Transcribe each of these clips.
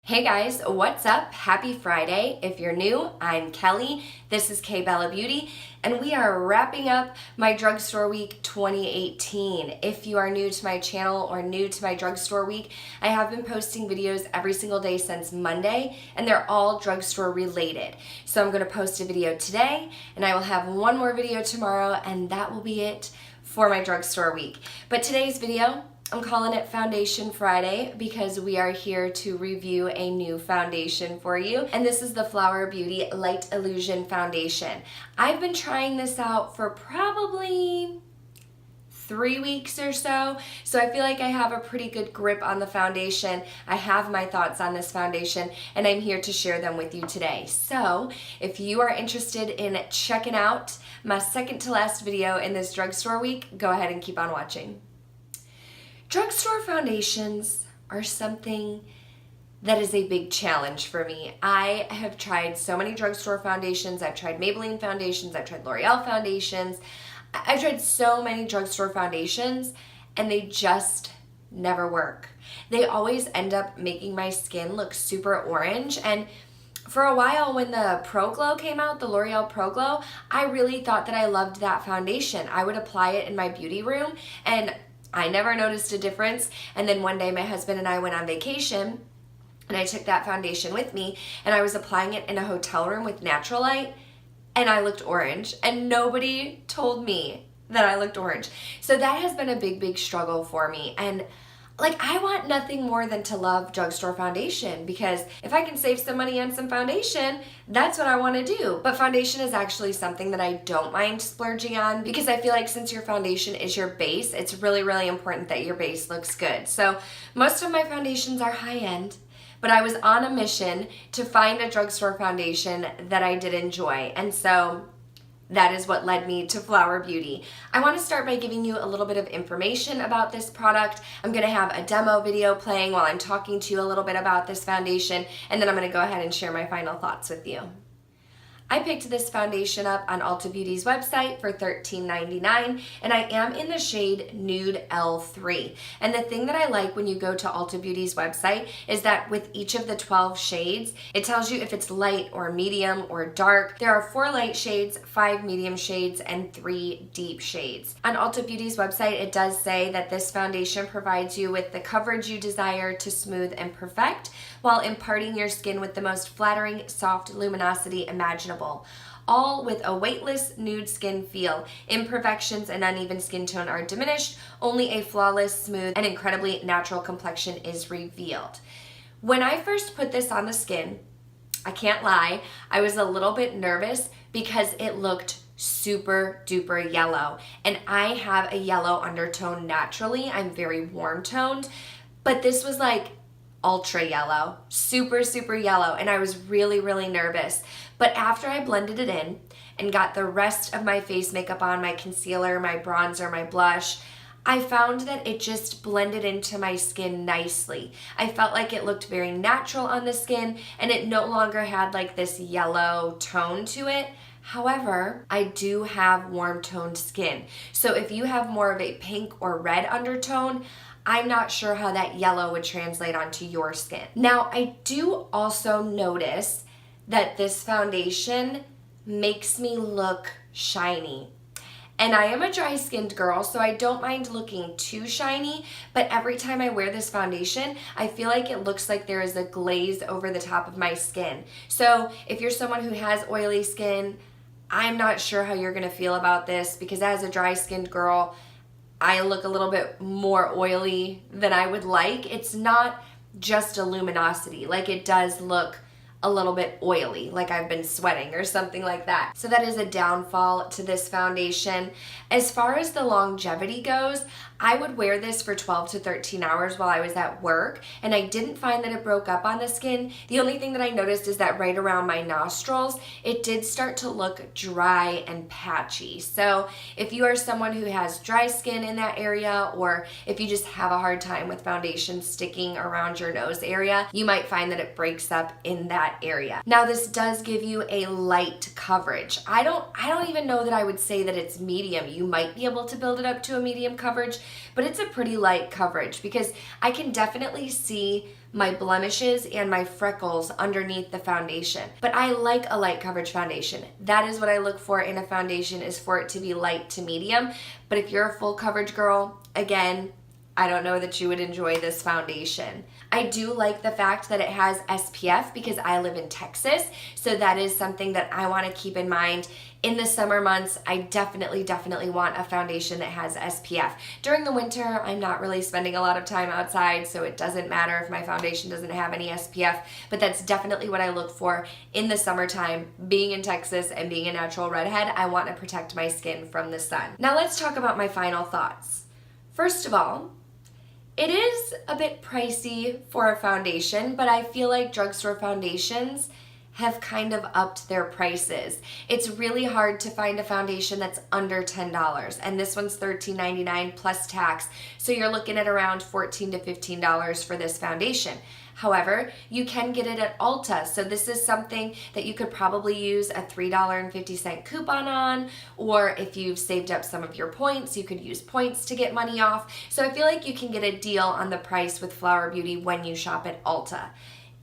Hey guys, what's up? Happy Friday. If you're new, I'm Kelly. This is Kbellabeauty, and we are wrapping up my Drugstore Week 2018. If you are new to my channel or new to my Drugstore Week, I have been posting videos every single day since Monday, and they're all drugstore related. So I'm going to post a video today, and I will have one more video tomorrow, and that will be it for my Drugstore Week. But today's video, I'm calling it Foundation Friday because we are here to review a new foundation for you. And this is the Kbellabeauty Light Illusion Foundation. I've been trying this out for probably 3 weeks or so. So I feel like I have a pretty good grip on the foundation. I have my thoughts on this foundation and I'm here to share them with you today. So if you are interested in checking out my second to last video in this Drugstore Week, go ahead and keep on watching. Drugstore foundations are something that is a big challenge for me. I have tried so many drugstore foundations. I've tried Maybelline foundations. I've tried L'Oreal foundations. I've tried so many drugstore foundations and they just never work. They always end up making my skin look super orange. And for a while when the Pro Glow came out, the L'Oreal Pro Glow, I really thought that I loved that foundation. I would apply it in my beauty room and I never noticed a difference. And then one day my husband and I went on vacation and I took that foundation with me and I was applying it in a hotel room with natural light and I looked orange and nobody told me that I looked orange. So that has been a big struggle for me. And I want nothing more than to love drugstore foundation because if I can save some money on some foundation, that's what I want to do. But foundation is actually something that I don't mind splurging on because I feel like since your foundation is your base, it's really important that your base looks good. So most of my foundations are high end, but I was on a mission to find a drugstore foundation that I did enjoy. And so that is what led me to Kbellabeauty. I want to start by giving you a little bit of information about this product. I'm going to have a demo video playing while I'm talking to you a little bit about this foundation, and then I'm going to go ahead and share my final thoughts with you. I picked this foundation up on Ulta Beauty's website for $13.99 and I am in the shade Nude L3. And the thing that I like when you go to Ulta Beauty's website is that with each of the 12 shades, it tells you if it's light or medium or dark. There are 4 light shades, 5 medium shades, and 3 deep shades. On Ulta Beauty's website, it does say that this foundation provides you with the coverage you desire to smooth and perfect while imparting your skin with the most flattering, soft luminosity imaginable. All with a weightless nude skin feel. Imperfections and uneven skin tone are diminished. Only a flawless, smooth, and incredibly natural complexion is revealed. When I first put this on the skin, I can't lie, I was a little bit nervous because it looked super duper yellow. And I have a yellow undertone naturally. I'm very warm toned, but this was like ultra yellow, super yellow, and I was really nervous. But after I blended it in and got the rest of my face makeup on, my concealer, my bronzer, my blush, I found that it just blended into my skin nicely. I felt like it looked very natural on the skin and it no longer had like this yellow tone to it. However, I do have warm toned skin. So if you have more of a pink or red undertone, I'm not sure how that yellow would translate onto your skin. Now, I do also notice that this foundation makes me look shiny. And I am a dry-skinned girl, so I don't mind looking too shiny, but every time I wear this foundation, I feel like it looks like there is a glaze over the top of my skin. So if you're someone who has oily skin, I'm not sure how you're gonna feel about this because as a dry-skinned girl, I look a little bit more oily than I would like. It's not just a luminosity, like it does look a little bit oily, like I've been sweating or something like that. So that is a downfall to this foundation. As far as the longevity goes, I would wear this for 12 to 13 hours while I was at work, and I didn't find that it broke up on the skin. The only thing that I noticed is that right around my nostrils, it did start to look dry and patchy. So if you are someone who has dry skin in that area, or if you just have a hard time with foundation sticking around your nose area, you might find that it breaks up in that area. Now this does give you a light coverage. I don't even know that I would say that it's medium. You might be able to build it up to a medium coverage, but it's a pretty light coverage because I can definitely see my blemishes and my freckles underneath the foundation. But I like a light coverage foundation. That is what I look for in a foundation, is for it to be light to medium. But if you're a full coverage girl, again, I don't know that you would enjoy this foundation. I do like the fact that it has SPF because I live in Texas, so that is something that I want to keep in mind. In the summer months, I definitely want a foundation that has SPF. During the winter, I'm not really spending a lot of time outside, so it doesn't matter if my foundation doesn't have any SPF, but that's definitely what I look for in the summertime. Being in Texas and being a natural redhead, I want to protect my skin from the sun. Now let's talk about my final thoughts. First of all, it is a bit pricey for a foundation, but I feel like drugstore foundations have kind of upped their prices. It's really hard to find a foundation that's under $10, and this one's $13.99 plus tax, so you're looking at around $14 to $15 for this foundation. However, you can get it at Ulta, so this is something that you could probably use a $3.50 coupon on, or if you've saved up some of your points, you could use points to get money off. So I feel like you can get a deal on the price with Flower Beauty when you shop at Ulta.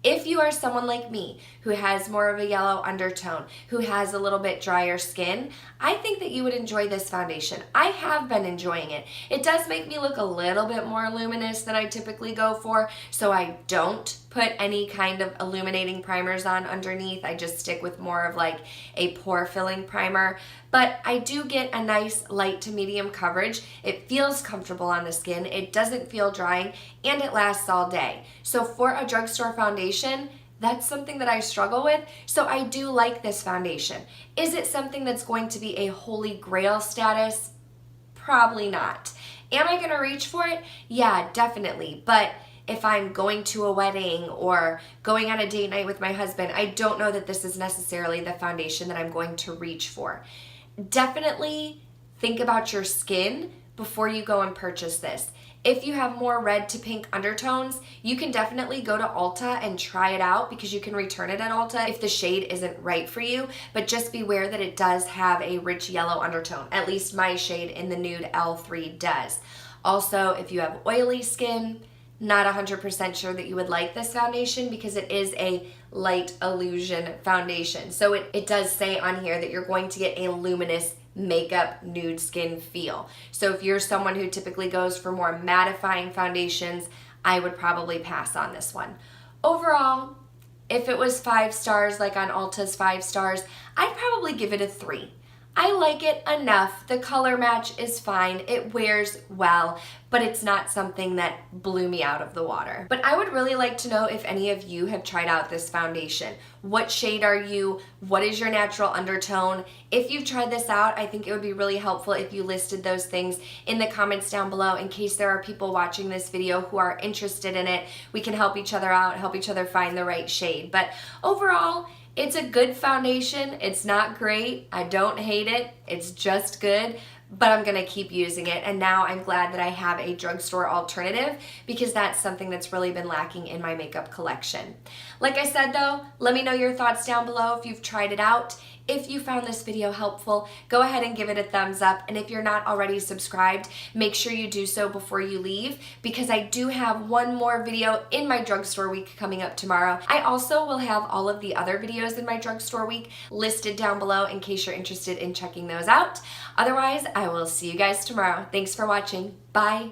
If you are someone like me who has more of a yellow undertone, who has a little bit drier skin, I think that you would enjoy this foundation. I have been enjoying it. It does make me look a little bit more luminous than I typically go for, so I don't put any kind of illuminating primers on underneath. I just stick with more of like a pore filling primer. But I do get a nice light to medium coverage. It feels comfortable on the skin, it doesn't feel drying, and it lasts all day. So for a drugstore foundation, that's something that I struggle with, so I do like this foundation. Is it something that's going to be a holy grail status? Probably not. Am I gonna reach for it? Yeah, definitely. But if I'm going to a wedding or going on a date night with my husband, I don't know that this is necessarily the foundation that I'm going to reach for. Definitely think about your skin before you go and purchase this. If you have more red to pink undertones, you can definitely go to Ulta and try it out, because you can return it at Ulta if the shade isn't right for you, but just beware that it does have a rich yellow undertone. At least my shade in the nude L3 does. Also, if you have oily skin, not 100% sure that you would like this foundation because it is a light illusion foundation. So it does say on here that you're going to get a luminous makeup nude skin feel. So if you're someone who typically goes for more mattifying foundations, I would probably pass on this one. Overall, if it was 5 stars like on Ulta's 5 stars, I'd probably give it a 3. I like it enough. The color match is fine. It wears well, but it's not something that blew me out of the water. But I would really like to know if any of you have tried out this foundation. What shade are you? What is your natural undertone? If you've tried this out, I think it would be really helpful if you listed those things in the comments down below in case there are people watching this video who are interested in it. We can help each other out, help each other find the right shade. But overall, it's a good foundation. It's not great. I don't hate it. It's just good, but I'm gonna keep using it. And now I'm glad that I have a drugstore alternative because that's something that's really been lacking in my makeup collection. Like I said though, let me know your thoughts down below if you've tried it out. If you found this video helpful, go ahead and give it a thumbs up. And if you're not already subscribed, make sure you do so before you leave, because I do have one more video in my drugstore week coming up tomorrow. I also will have all of the other videos in my drugstore week listed down below in case you're interested in checking those out. Otherwise, I will see you guys tomorrow. Thanks for watching. Bye.